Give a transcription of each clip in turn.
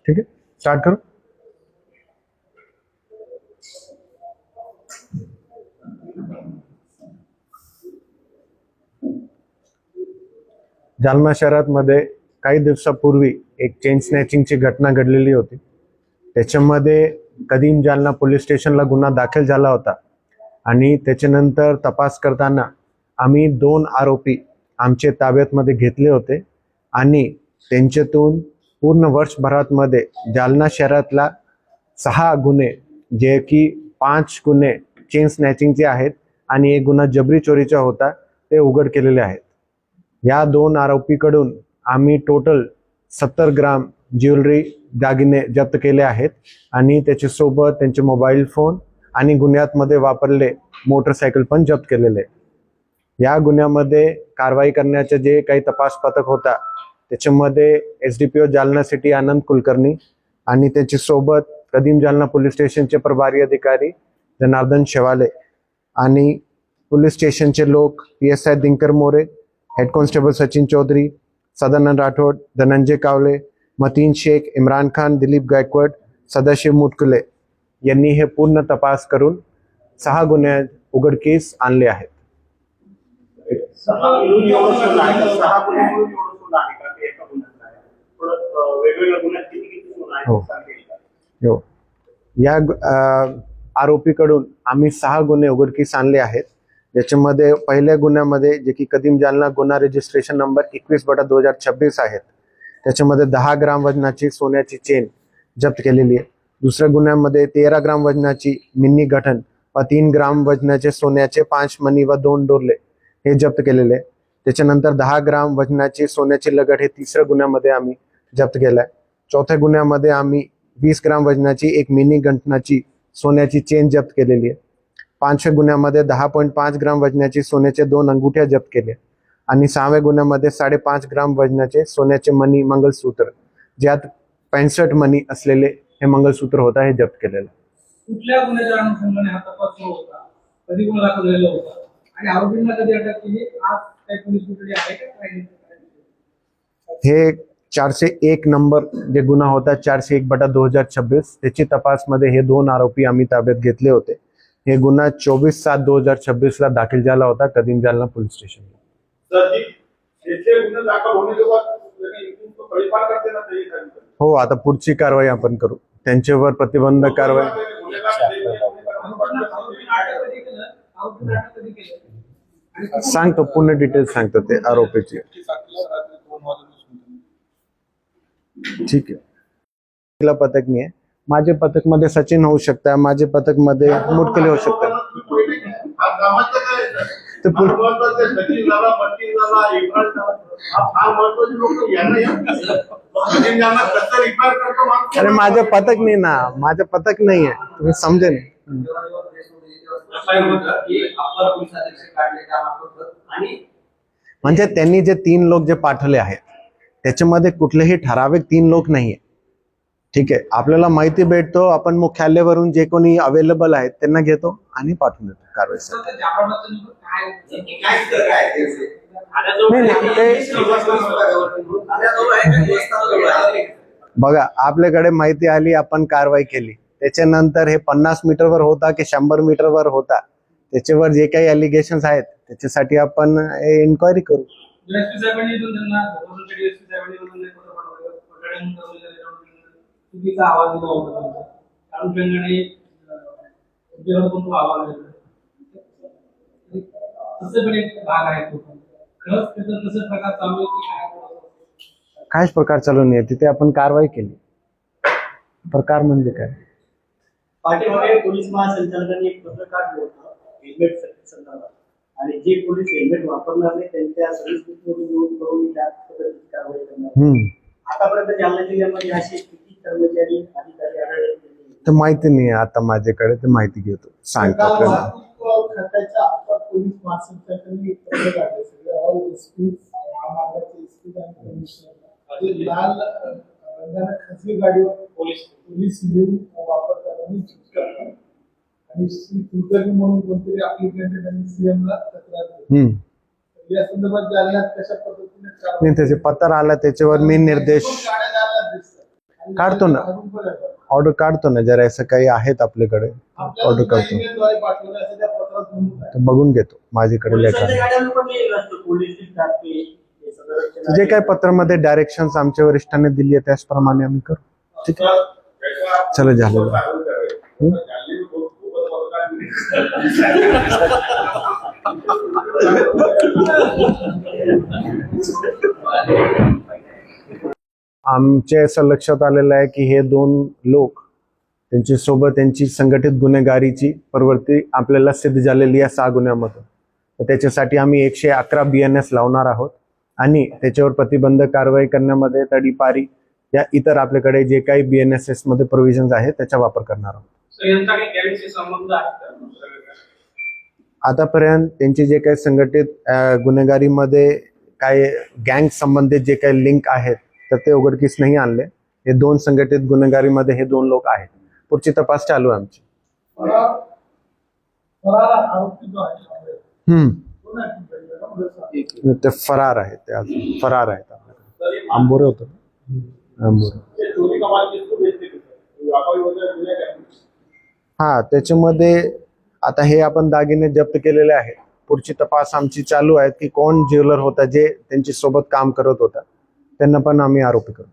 ठीक है, स्टार्ट करो। जालना शहरामध्ये काही दिवसापूर्वी एक चेन स्नॅचिंगची घटना घडलेली होती। त्याच्यामध्ये कदीम जालना पोलीस स्टेशनला गुन्हा दाखल झाला होता आणि त्याच्यानंतर तपास करताना आम्ही 2 आरोपी आमचे ताब्यातमध्ये घेतले होते आणि त्यांच्यातून पूर्ण वर्षभरात मध्ये जालना शहरातला 6 गुन्हे, जे की 5 गुन्हे चेन स्नॅचिंगचे आहेत आणि 1 गुन्हा जबरी चोरीचा होता, ते उघड केलेले आहेत। या 2 आरोपीकडून आम्ही टोटल 70 ग्राम ज्वेलरी दागिने जप्त केले आहेत आणि त्याच्यासोबत त्यांचे मोबाईल फोन आणि गुन्ह्यामध्ये वापरले मोटरसायकल पण जप्त केलेले। या गुन्ह्यामध्ये कारवाई करण्याचे जे काही तपास पथक होता त्याच्यामध्ये एसडीपीओ जालना सिटी आनंद कुलकर्णी आणि त्याच्यासोबत कदीम जालना पोलीस स्टेशनचे प्रभारी अधिकारी जनार्दन शेवाले आणि पोलीस स्टेशनचे लोक PSI Dinkar More, head constable Sachin Chaudhari, Sadanand Rathod, Dhananjay Kawale, Matin Shaikh, Imran Khan, Dilip Gaikwad, Sadashiv Mutkule यांनी हे पूर्ण तपास करून 6 गुन्हे उघडकीस आणले आहेत। हो, या आरोपीकडून आम्ही 6 गुन्हे उघडकीस आणले आहेत। ज्याच्यामध्ये पहिल्या गुन्ह्यामध्ये जे की कदीम जालना गुन्हा रजिस्ट्रेशन नंबर 21/2026 आहेत, त्याच्यामध्ये 10 ग्राम वजनाची सोन्याची चेन जप्त केलेली आहे। दुसऱ्या गुन्ह्यामध्ये 13 ग्राम वजनाची मिनी गठन व 3 ग्राम वजनाचे सोन्याचे 5 मणी व 2 डोरले हे जप्त केलेले। त्याच्यानंतर 10 ग्राम वजनाची सोन्याची लगट हे तिसऱ्या गुन्ह्यामध्ये आम्ही जप्त केलाय। चौथ्या गुन्ह्यामध्ये आम्ही 20 ग्राम वजनाची एक मिनी गंठनाची सोन्याची चेन जप्त केलेली आहे। 5व्या गुन्ह्यामध्ये 10.5 ग्राम वजनाची सोन्याचे 2 अंगुठ्या जप्त केले आणि 6व्या गुन्ह्यामध्ये 5.5 ग्राम वजनाचे सोन्याचे मणी मंगलसूत्र, ज्यात 65 मणी असलेले हे मंगलसूत्र होता, हे जप्त केलेलं। कुठल्या गुन्ह्याच्या अनुषंगाने हा तपास सुरू होता, कधी गुन्हा दाखल झालेला होता आणि आरोपींना कधी अटक केली, आज काही पोलीस कोठडी आहे का? हे 401 नंबर जे गुन्हा होता 401/2026 त्याची तपासमध्ये हे 2 आरोपी आम्ही ताब्यात घेतले होते। हे गुन्हा 24/7/2026 ला दाखल झाला होता कदीम जालना पोलीस स्टेशनला। हो, आता पुढची कारवाई आपण करू, त्यांच्यावर प्रतिबंधक कारवाई सांगतो, पूर्ण डिटेल्स सांगतो ते आरोपीची। ठीक आहे, पथक नाही आहे माझे, पथक मध्ये सचिन होऊ शकता, माझे पथक मध्ये मुटकुले होऊ शकतात। अरे माझे पथक नाही ना, माझे पथक नाही आहे, तुम्ही समजे नाही। म्हणजे त्यांनी जे 3 लोक जे पाठवले आहेत त्याच्यामध्ये कुठलेही ठराविक 3 लोक नाहीये। ठीक आहे, आपल्याला माहिती भेटतो, आपण मुख्यालयावरून जे कोणी अवेलेबल आहेत त्यांना घेतो आणि पाठवून देतो कारवाईसाठी। बघा, आपल्याकडे माहिती आली, आपण कारवाई केली, त्याच्यानंतर हे 50 मीटरवर होता की 100 मीटरवर होता, त्याच्यावर जे काही अलिगेशन्स आहेत त्याच्यासाठी आपण इन्क्वायरी करू। आवाज दिला होता काहीच प्रकार चालू नाही, तिथे आपण कारवाई केली। प्रकार म्हणजे काय? पाठीमागे पोलीस महासंचालकांनी एक पत्र काढलं होतं हेल्मेट संदर्भात, आणि जे पोलीस हेल्मेट वापरणार नाही त्यांच्या सर्व्हिस बुकमधून नोंद करून त्या पद्धतीची कारवाई करणार। आतापर्यंत जालना जिल्ह्यामध्ये असे किती कर्मचारी अधिकारी आढळले तर माहिती नाही, आता माझ्याकडे ते माहिती घेतो, सांगतो आपल्याला। खात्याच्या अपर पोलीस महासंचालकांनी एक पत्र काढले, सगळे ऑल एसपी, महामार्गाचे एसपी आणि कमिशनर लाल रंगाच्या खासगी गाडीवर पोलीस येऊन वापरतात आणि श्री कुलकर्णी म्हणून कोणतरी ऍप्लिकेंट त्यांनी CM ला तक्रार केली। या संदर्भात जालन्यात कशा पद्धतीने नाही, त्याचे पत्र आला त्याच्यावर मी निर्देश गाड्या जालन्यात दिसतात. आणि काढतो ना. अजून पण येतात. ऑर्डर काढतो ना, जर असं काही आहेत आपल्याकडे आपल्याला ऑर्डर सुद्धा करतो, ईमेलद्वारे पाठवलं असं त्या पत्रात नमूद आहे. तर बघून घेतो माझ्याकडे पोलिसांच्या लेटर. गाड्यांवर पण लिहिलं असतं पोलीस दिसतात ते हे सदर रक्षण जे काही पत्रामध्ये डायरेक्शन्स आमच्या वरिष्ठांनी दिली आहे त्याचप्रमाणे आम्ही करू. ठीक आहे, चला झालं. आमच्या असं लक्षात आलेलं आहे की हे 2 लोक त्यांच्या सोबत त्यांची संघटित गुन्हेगारीची प्रवृत्ती आपल्याला सिद्ध झालेली आहे 6 गुन्ह्यामधून. तर त्याच्यासाठी आम्ही 111 BNS लावणार आहोत आणि त्याच्यावर प्रतिबंधक कारवाई करण्यामध्ये तडीपारी या इतर आपल्याकडे जे काही BNSS मध्ये प्रोव्हिजन्स आहेत त्याचा वापर करणार आहोत. आतापर्यंत त्यांचे जे काही संघटित गुन्हेगारीमध्ये काय गँग संबंधित जे काही लिंक आहेत तर ते उघडकीस नाही आणले. हे 2 संघटित गुन्हेगारीमध्ये हे 2 लोक आहेत. पुढची तपास चालू आहे आमची. फरार आरोपी जो आहे तो नाही तुमच्याकडे. ते फरार आहेत, ते अजून फरार आहेत आपल्याकडे. आंबोरे होतं ना? आंबोरे. हा, त्याच्यामध्ये आता हे आपण दागिने जप्त केलेले आहेत. पुढची तपास आमची चालू आहे की कोण ज्वेलर होता जे त्यांच्या सोबत काम करत होता, त्यांना पण आम्ही आरोपी करू.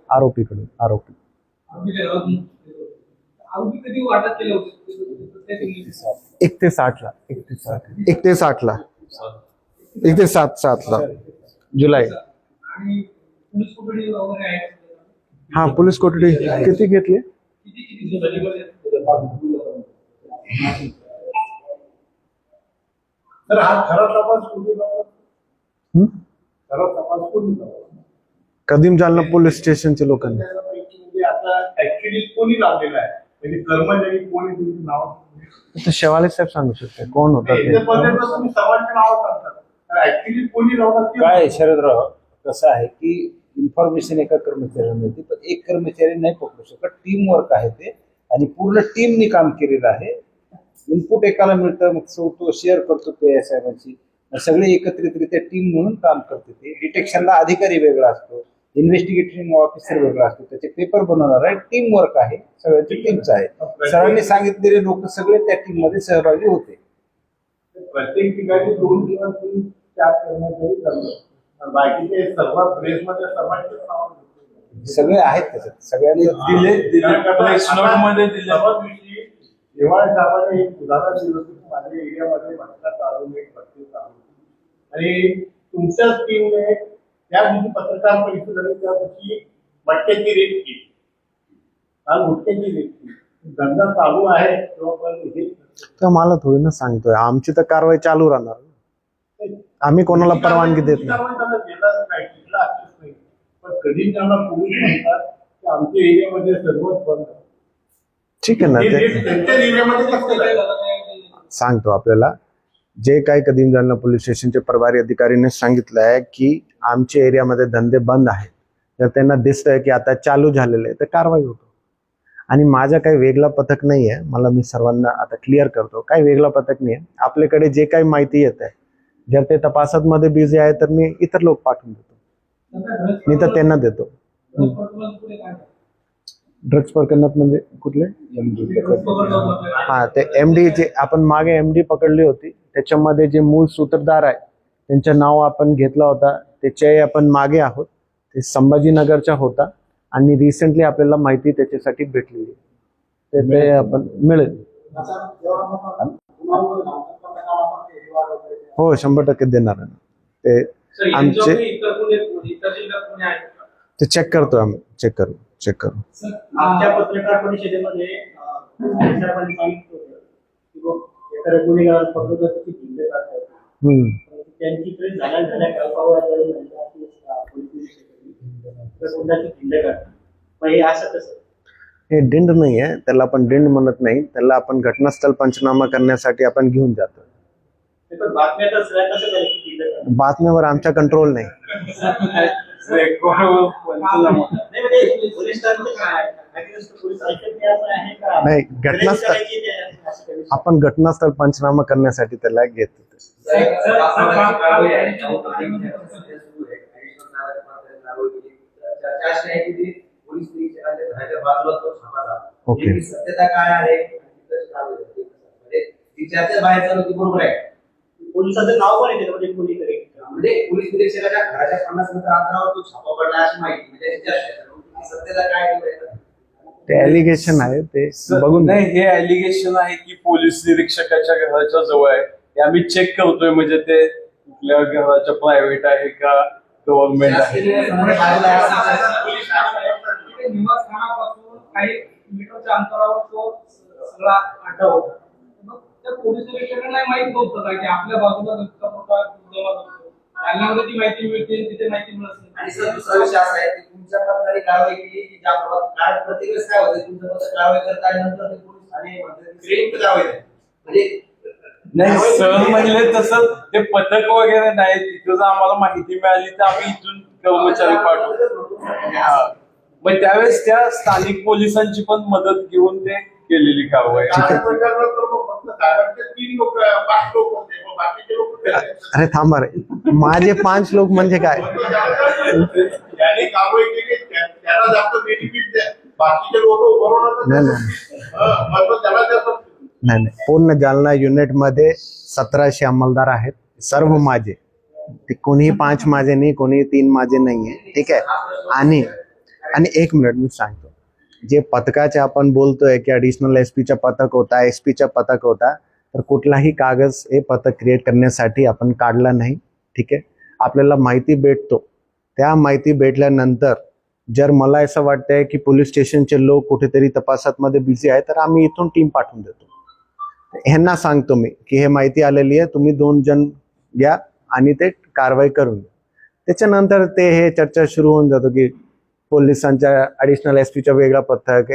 आरोपीकडून आरोपी 1 ते 60 ला 1 ते 7 ला जुलै. हा, पोलीस कोठडी किती घेतली? तर हा खरा तपास कोणी लावला? खरा तपास कोणी लावला? कदीम जालना पोलीस स्टेशनच्या लोकांनी. म्हणजे आता ऍक्च्युली कोणी लावलेला आहे, म्हणजे कर्मचारी कोणी तुमची नाव तर शेवाळे साहेब सांगू शकते कोण होता ते. तुम्ही सर्वांचे नाव सांगतात, ऍक्च्युली कोणी लावतात ते काय शरदराव, कसं आहे की इन्फॉर्मेशन एका कर्मचाऱ्याला मिळते, पण एक कर्मचारी नाही पकडू शकत. टीम वर्क आहे ते आणि पूर्ण टीमनी काम केलेलं आहे. इनपुट एकाला मिळतं, मग तो शेअर करतो PI साहेबांची, सगळे एकत्रितरित्या टीम म्हणून काम करते. ते डिटेक्शनला अधिकारी वेगळा असतो, इन्व्हेस्टिगेटिंग ऑफिसर वेगळा असतो, त्याचे पेपर बनवणार आहे. टीम वर्क आहे, सगळ्यांची टीमच आहे. सरांनी सांगितलेले लोक सगळे त्या टीम मध्ये सहभागी होते. प्रत्येक ठिकाणी 2 किंवा 3 स्टाफ कर्मचारी करतात. बाकीचे सर्व प्रेसमध्ये सर्वांचे नाव सगळे आहेत त्याच्यात, सगळ्यांनी जेव्हा साहेबांनी एक उदाहरण दिलं की माझ्या एरियामध्ये भटका चालून एक भट्टी चालू आणि तुमच्याच टीमने त्या दिवशी पत्रकार परिषद झाली, त्या दिवशी भट्ट्याची रेट केली, काल भुट्ट्याची रेट केली. धंदा चालू आहे किंवा पण हे तर मला थोडी ना सांगतोय, आमची तर कारवाई चालू राहणार. आम्ही कोणाला परवानगी देत नाही. पण कधी त्यांना पोलीस म्हणतात की आमच्या एरियामध्ये सर्वच बंद आहे. ठीक आहे ना, ते त्यांच्या एरियामध्ये कसं आहे? सांगतो आपल्याला. जे काही कदीम जालना पोलीस स्टेशनचे प्रभारी अधिकारीने सांगितलं आहे की आमच्या एरियामध्ये धंदे बंद आहेत, जर त्यांना दिसतंय की आता चालू झालेले आहे तर कारवाई होतो. आणि माझा काही वेगळा पथक नाही आहे, मला मी सर्वांना आता क्लिअर करतो, काही वेगळा पथक नाही आहे. आपल्याकडे जे काही माहिती येत आहे, जर ते तपासात मध्ये बिझी आहे तर मी इतर लोक पाठवून देतो, मी तर त्यांना देतो. ड्रग्ज प्रकरणात म्हणजे कुठले? हा, ते MD जे आपण मागे MD पकडली होती त्याच्यामध्ये जे मूळ सूत्रधार आहे त्यांचं नाव आपण घेतला होता, त्याच्याही आपण मागे आहोत. ते संभाजीनगरचा होता आणि रिसेंटली आपल्याला माहिती त्याच्यासाठी भेटलेली, ते आपण मिळेल. हो, 100% देणार आहे. ते आमचे ते चेक करतो आम्ही, चेक करू. आमच्या पत्रकार परिषदेमध्ये साहेबांनी सांगितलं होतं की बघ एखाद्या गुन्हेगाराला पकडलं त्याची भिंड काढतात, त्यांची ट्रेन झाल्या कल्पावर कोणाची भिंड काढतात. मग हे असं कसं? हे डिंड नाही आहे, त्याला आपण डिंड म्हणत नाही, त्याला आपण घटनास्थळ पंचनामा करण्यासाठी आपण घेऊन जातो. बातम्या तर सगळ्या कसं झालं की भिंड काढतात? बातम्यावर आमचा कंट्रोल नाही. नाही म्हणजे वरिष्ठांचं काय माहिती पोलीस ऐकत नाही असं आहे का? नाही, Arrange घटनास्थळ करायची ते असं काही विषय? आपण घटनास्थळ पंचनामा करण्यासाठी त्याला घेतो. ओके. सत्यता काय आहे ती चर्चा बाहेर चालू होती, बरोबर आहे. पोलिसाचं नाव पण येते म्हणजे कोणीतरी म्हणजे पोलीस निरीक्षकाच्या घराच्या 50 मीटर अंतरावर तो छापा पडला अशी माहिती म्हणजे त्याची चर्चा आहे. सत्यता काय आहे ते ॲलिगेशन आहे, ते बघून नाही, हे ॲलिगेशन आहे की पोलीस निरीक्षकाच्या घराच्या जवळ आहे. हे आम्ही चेक करतोय, म्हणजे ते कुठल्या घराच्या प्रायव्हेट आहे का गव्हर्नमेंट आहे. निवासस्थानापासून काही मीटरच्या अंतरावर तो सगळा आठवतो. मग त्या पोलीस निरीक्षकांना माहित नव्हतं का की आपल्या बाजूला इतका मोठा जमा असतो, जालन्यामध्ये ती माहिती मिळते आणि तिथे माहिती मिळत नाही. आणि सर दुसरा विषय असा आहे की तुमच्या पत्राने कारवाई केली की ज्या काय प्रत्येक वेळेस काय होतं तुमचं पत्र कारवाई करता आणि नंतर ते पोलीस आणि क्रेम कारवाई आहे. म्हणजे नाही, सर म्हणले तसं ते पथक वगैरे नाही, तिथं जर आम्हाला माहिती मिळाली तर आम्ही इथून कर्मचारी पाठवू. हा. मग त्यावेळेस त्या स्थानिक पोलिसांची पण मदत घेऊन ते केलेली कारवाई. साहेबांचे 3 लोक 5 लोक होते, मग बाकीचे लोक कुठे आहेत? अरे थांबा रे, माझे 5 लोक म्हणजे काय? ज्यांनी कारवाई केली त्यांना जास्त बेनिफिट द्या, बाकीचे लोक बरोबर नाही नाही त्याला जास्त नाही नाही, पूर्ण जालना युनिटमध्ये 1700 अंमलदार आहेत, सर्व माझे. ते कोणीही 5 माझे नाही, कोणी 3 माझे नाहीये, ठीक आहे. आणि 1 मिनिट मी सांगतो, जे पथकाचे आपण बोलतोय की ॲडिशनल एसपीचा पथक होता, एसपीचा पथक होता, तर कुठलाही कागज हे पथक क्रिएट करण्यासाठी आपण काढला नाही, ठीक आहे. आपल्याला माहिती भेटतो, त्या माहिती भेटल्यानंतर जर मला असं वाटतंय की पोलीस स्टेशनचे लोक कुठेतरी तपासात मध्ये बिझी आहे, तर आम्ही इथून टीम पाठवून देतो. ह्यांना सांगतो मी की हे माहिती आलेली आहे, तुम्ही 2 जण घ्या आणि ते कारवाई करून द्या. त्याच्यानंतर ते हे चर्चा सुरू होऊन जातो की पोलिसांच्या ॲडिशनल एसपीचा वेगळा पथक,